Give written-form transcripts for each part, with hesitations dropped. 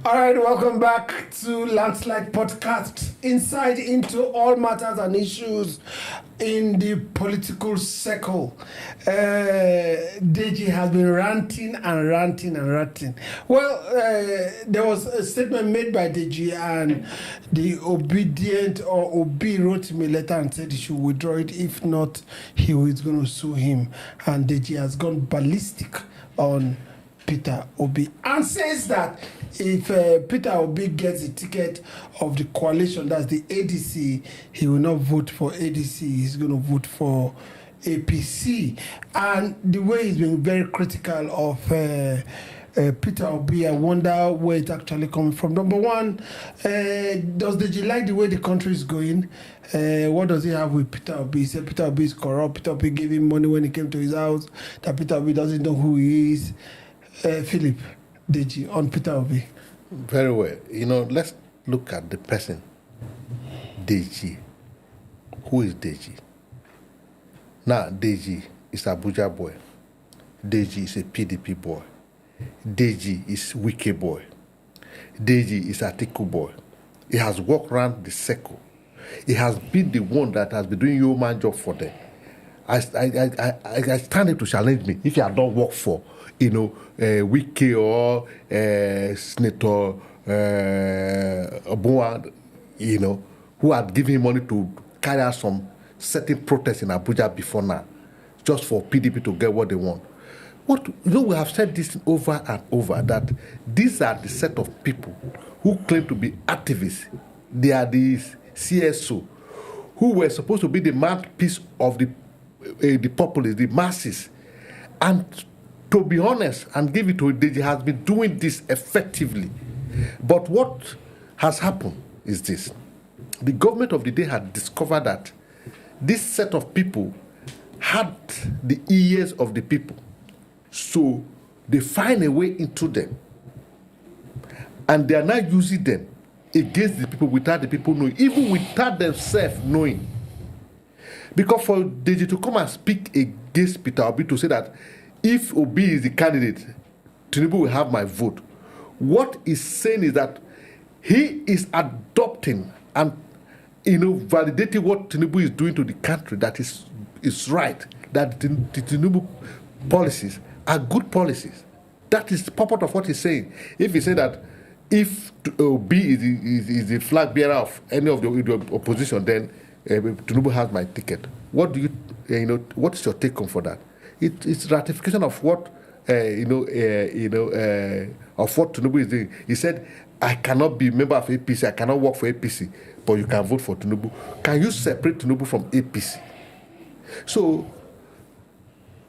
All right, welcome back to Landslide Podcast, insight into all matters and issues in the political circle. Deji has been ranting and ranting and ranting. Well, there was a statement made by Deji, and the Obidient or Obi wrote him a letter and said he should withdraw it. If not, he was going to sue him. And Deji has gone ballistic on Peter Obi and says that if Peter Obi gets a ticket of the coalition, that's the ADC, he will not vote for ADC, he's going to vote for APC. And the way he's been very critical of Peter Obi, I wonder where it actually comes from. Number one, does Deji like the way the country is going? What does he have with Peter Obi? He said Peter Obi is corrupt, Peter Obi gave him money when he came to his house, that Peter Obi doesn't know who he is. Philip, Deji, on Peter Obi. Very well. Let's look at the person, Deji. Who is Deji? Now, Deji is Abuja boy. Deji is a PDP boy. Deji is Wike boy. Deji is Atiku boy. He has walked around the circle. He has been the one that has been doing your man job for them. I stand him to challenge me if he had not worked for Wiki or Senator Obuan, who had given him money to carry out some certain protests in Abuja before now, just for PDP to get what they want. We have said this over and over, that these are the set of people who claim to be activists. They are the CSO, who were supposed to be the mouthpiece of the populace, the masses. And to be honest and give it to Deji, has been doing this effectively. But what has happened is this. The government of the day had discovered that this set of people had the ears of the people. So they find a way into them. And they are now using them against the people without the people knowing, even without themselves knowing. Because for Deji to come and speak against Peter Obi, to say that if Obi is the candidate, Tinubu will have my vote. What he's saying is that he is adopting and validating what Tinubu is doing to the country, that is right, that the Tinubu policies are good policies. That is the purport of what he's saying. If he said that if Obi is the flag bearer of any of the opposition, then Tinubu has my ticket. What do what is your take on for that? It's ratification of what of what Tinubu is doing. He said, I cannot be a member of APC, I cannot work for APC, but you can vote for Tinubu. Can you separate Tinubu from APC? So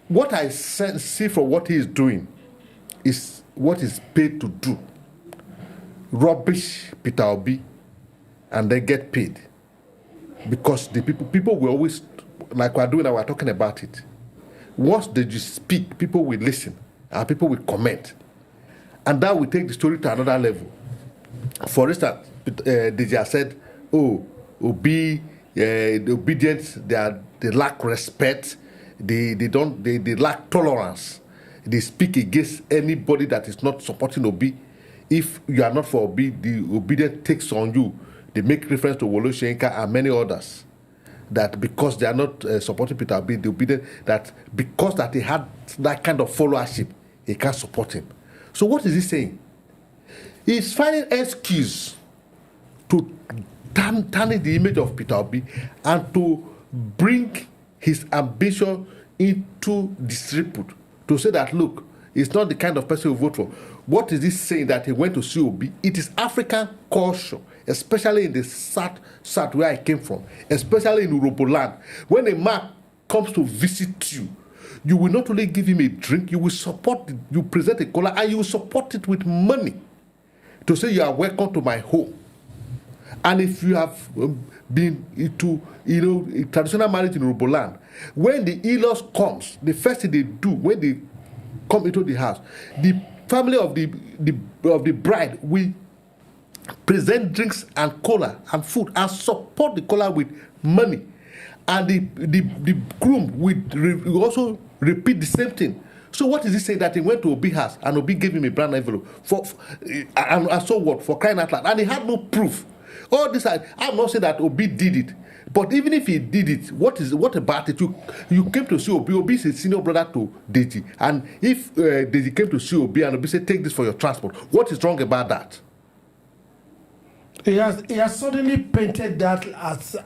what I see from what he is doing is what is paid to do. Rubbish Peter Obi and then get paid. Because the people will always, like we're doing now, we're talking about it. Once they just speak, people will listen and people will comment. And that will take the story to another level. For instance, Deji said, Obi, the Obidient, they lack respect, they lack tolerance. They speak against anybody that is not supporting Obi. If you are not for Obi, the Obidient takes on you. They make reference to Wole Soyinka and many others. That because they are not supporting Peter Obi, the Obidient, that because that he had that kind of followership, he can't support him. So what is he saying? He's finding excuse to tarnish the image of Peter Obi and to bring his ambition into disrepute. To say that, look, he's not the kind of person you vote for. What is he saying that he went to see Obi? It is African culture, especially in the south where I came from, especially in Uroboland. When a man comes to visit you, you will not only give him a drink, you will support it, you present a collar, and you will support it with money to say you are welcome to my home. And if you have been to traditional marriage in Uroboland, when the in-laws comes, the first thing they do when they come into the house, the family of the bride will present drinks and cola and food and support the cola with money, and the groom will also repeat the same thing. So what is he saying that he went to Obi house and Obi gave him a brown envelope and so what, for crying out loud, and he had no proof. All this, I'm not saying that Obi did it, but even if he did it, what about it? You came to see Obi. Obi is a senior brother to Deji, and if Deji came to see Obi and Obi said, "Take this for your transport," what is wrong about that? He has suddenly painted that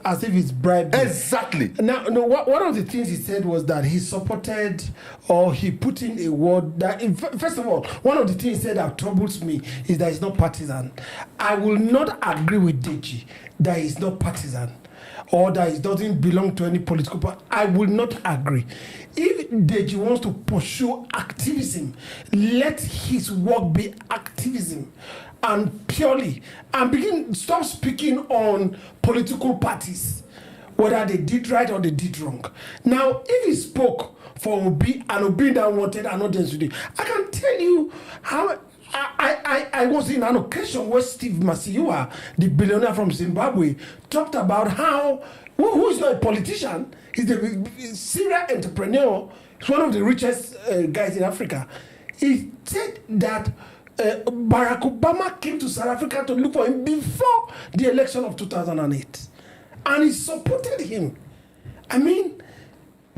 as if it's bribery. Exactly. Now, no, one of the things he said was that he supported, or he put in a word that, first of all, one of the things he said that troubles me is that he's not partisan. I will not agree with Deji that he's not partisan, or that he doesn't belong to any political party. I will not agree. If Deji wants to pursue activism, let his work be activism. And purely, and stop speaking on political parties, whether they did right or they did wrong. Now, if he spoke for Obi and Obi that wanted another today, I can tell you how I was in an occasion where Steve Masiyiwa, the billionaire from Zimbabwe, talked about how who is not a politician, he's a serial entrepreneur, he's one of the richest guys in Africa. He said that Barack Obama came to South Africa to look for him before the election of 2008. And he supported him. I mean,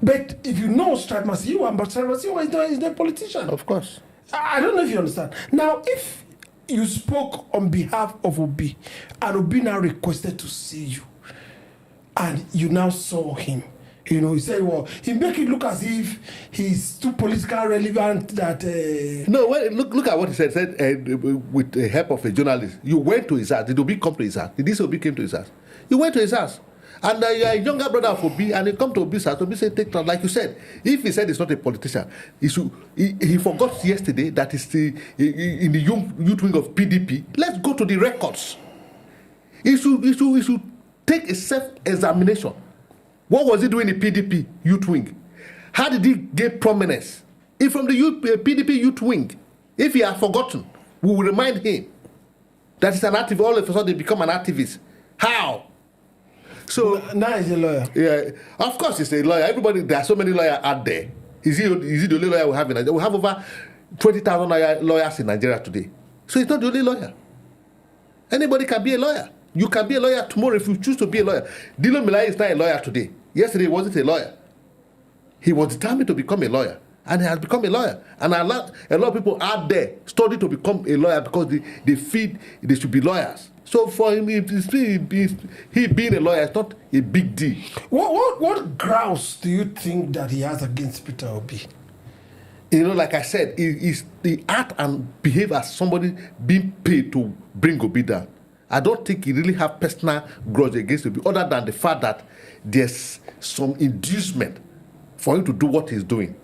but if you know Steve Masiyiwa, but Steve Masiyiwa is not a politician. Of course. I don't know if you understand. Now, if you spoke on behalf of Obi, and Obi now requested to see you, and you now saw him, he said, well, he make it look as if he's too politically relevant that... No, well, look at what he said. With the help of a journalist, you went to his house. Did Obi come to his house? Did this Obi came to his house? You went to his house. And you're a younger brother of Obi, and you come to Obi's house. Obi said, take time. Like you said, if he said he's not a politician, he forgot yesterday that he's in the youth wing of PDP. Let's go to the records. He should take a self-examination. What was he doing in the PDP youth wing? How did he get prominence? If from the PDP youth wing, if he has forgotten, we will remind him that he's an activist. All of a sudden, he become an activist. How? So now he's a lawyer. Yeah, of course he's a lawyer. There are so many lawyers out there. Is he the only lawyer we have in Nigeria? We have over 20,000 lawyers in Nigeria today. So he's not the only lawyer. Anybody can be a lawyer. You can be a lawyer tomorrow if you choose to be a lawyer. Dilo Milai is not a lawyer today. Yesterday he wasn't a lawyer. He was determined to become a lawyer, and he has become a lawyer. And a lot of people out there study to become a lawyer because they feel they should be lawyers. So for him, he being a lawyer is not a big deal. What grounds do you think that he has against Peter Obi? Like I said, it's the act and behave as somebody being paid to bring Obi down. I don't think he really have personal grudge against Obi, other than the fact that there's some inducement for him to do what he's doing.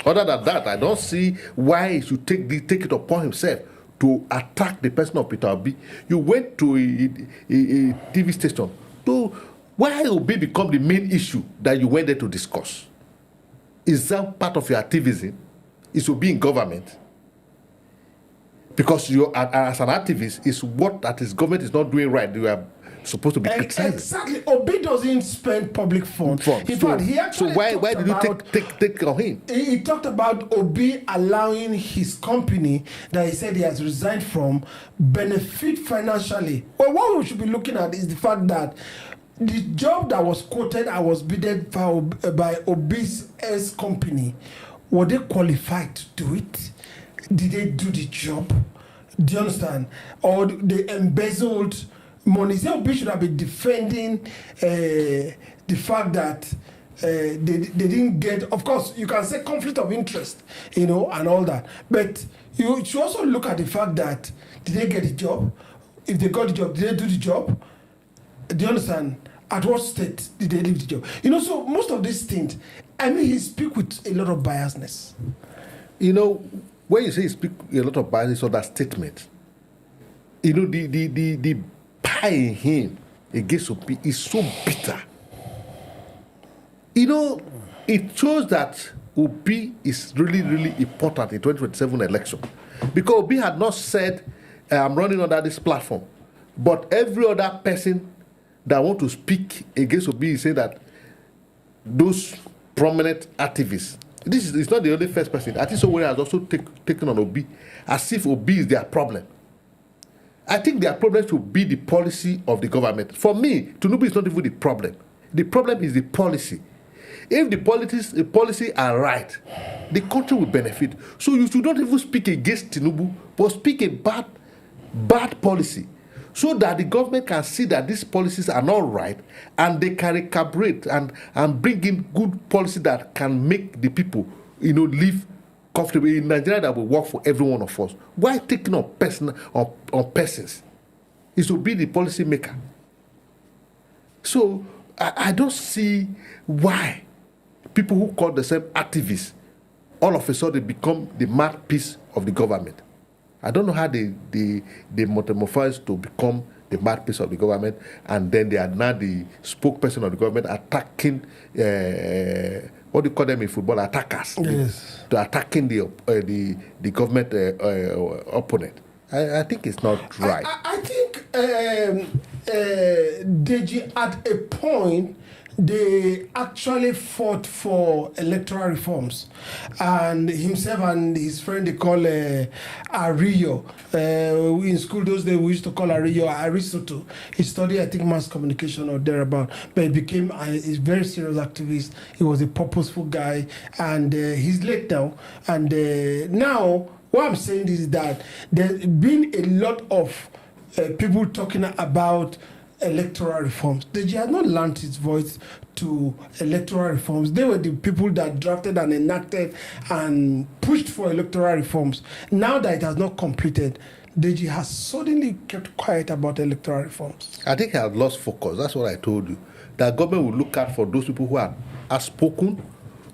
Other than that, I don't see why he should take it upon himself to attack the person of Peter Obi. You went to a TV station. Why Obi become the main issue that you went there to discuss? Is that part of your activism? Is Obi in government? Because you, as an activist, is what that his government is not doing right. You are supposed to be criticizing. Exactly. Obi doesn't spend public funds. In fact, he actually why did you take on him? He talked about Obi allowing his company that he said he has resigned from benefit financially. Well, what we should be looking at is the fact that the job that was quoted and was bidded by Obi's company, were they qualified to do it? Did they do the job? Do you understand? Or they embezzled money? Obi should have been defending the fact that they didn't get. Of course, you can say conflict of interest, and all that. But you should also look at the fact that did they get the job? If they got the job, did they do the job? Do you understand? At what state did they leave the job? So most of these things, he speaks with a lot of biasness. When you say he speaks a lot of bias, or that statement, the pie in him against Obi is so bitter. It shows that Obi is really, really important in 2027 election. Because Obi had not said, I'm running under this platform. But every other person that want to speak against Obi say that those prominent activists It's not the only first person. I think somebody has also taken on Obi, as if Obi is their problem. I think their problem should be the policy of the government. For me, Tinubu is not even the problem. The problem is the policy. If the policy are right, the country will benefit. So you should not even speak against Tinubu, but speak a bad policy, so that the government can see that these policies are not right, and they can recalibrate and bring in good policy that can make the people, live comfortably in Nigeria, that will work for every one of us. Why taking on persons? It should be the policy maker. So I don't see why people who call themselves activists all of a sudden become the mouthpiece of the government. I don't know how they metamorphose to become the mouthpiece of the government, and then they are now the spokesperson of the government, attacking what do you call them in football? Attackers. Yes. To attacking the government opponent. I think it's not right. I think Deji, at a point, they actually fought for electoral reforms, and himself and his friend, they call Ario. In school those days we used to call Ario Aristotle. He studied, I think, mass communication or thereabout, but he became a very serious activist. He was a purposeful guy, and he's late now. And now what I'm saying is that there's been a lot of people talking about electoral reforms. Deji had not lent his voice to electoral reforms. They were the people that drafted and enacted and pushed for electoral reforms. Now that it has not completed, Deji has suddenly kept quiet about electoral reforms. I think he had lost focus. That's what I told you. That government will look out for those people who are outspoken,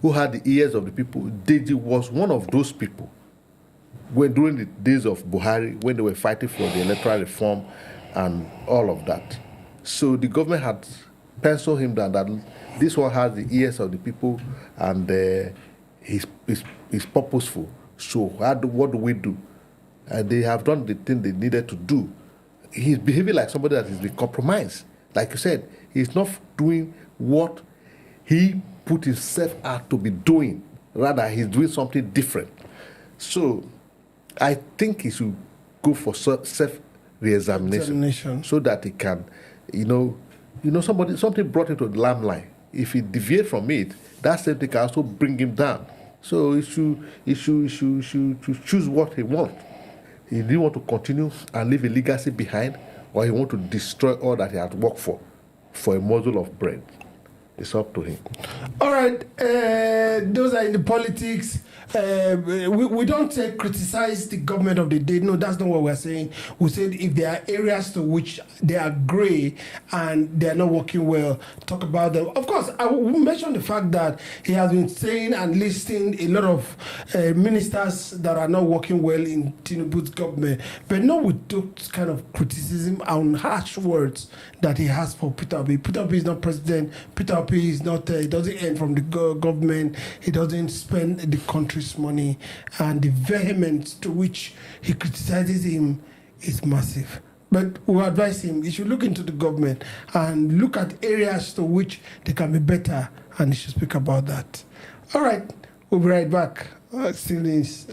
who had the ears of the people. Deji was one of those people. During the days of Buhari, when they were fighting for the electoral reform and all of that. So the government had penciled him down that this one has the ears of the people, and he's purposeful. So what do we do? And they have done the thing they needed to do. He's behaving like somebody that is being compromised. Like you said, he's not doing what he put himself out to be doing. Rather, he's doing something different. So I think he should go for self-reexamination so that he can, something brought him to the limelight. If he deviates from it, that same thing can also bring him down. So he should choose what he wants. He didn't want to continue and leave a legacy behind, or he want to destroy all that he had worked for a morsel of bread. It's up to him. All right, those are in the politics. We don't criticize the government of the day. No, that's not what we're saying. We said if there are areas to which they are gray and they are not working well, talk about them. Of course, I will mention the fact that he has been saying and listing a lot of ministers that are not working well in Tinubu's government, but not with those kind of criticism and harsh words that he has for Peter Obi. Peter Obi is not president. Peter Obi is not. He doesn't earn from the government. He doesn't spend the country's money, and the vehemence to which he criticizes him is massive. But we advise him he should look into the government and look at areas to which they can be better, and he should speak about that. All right, we'll be right back. Still is.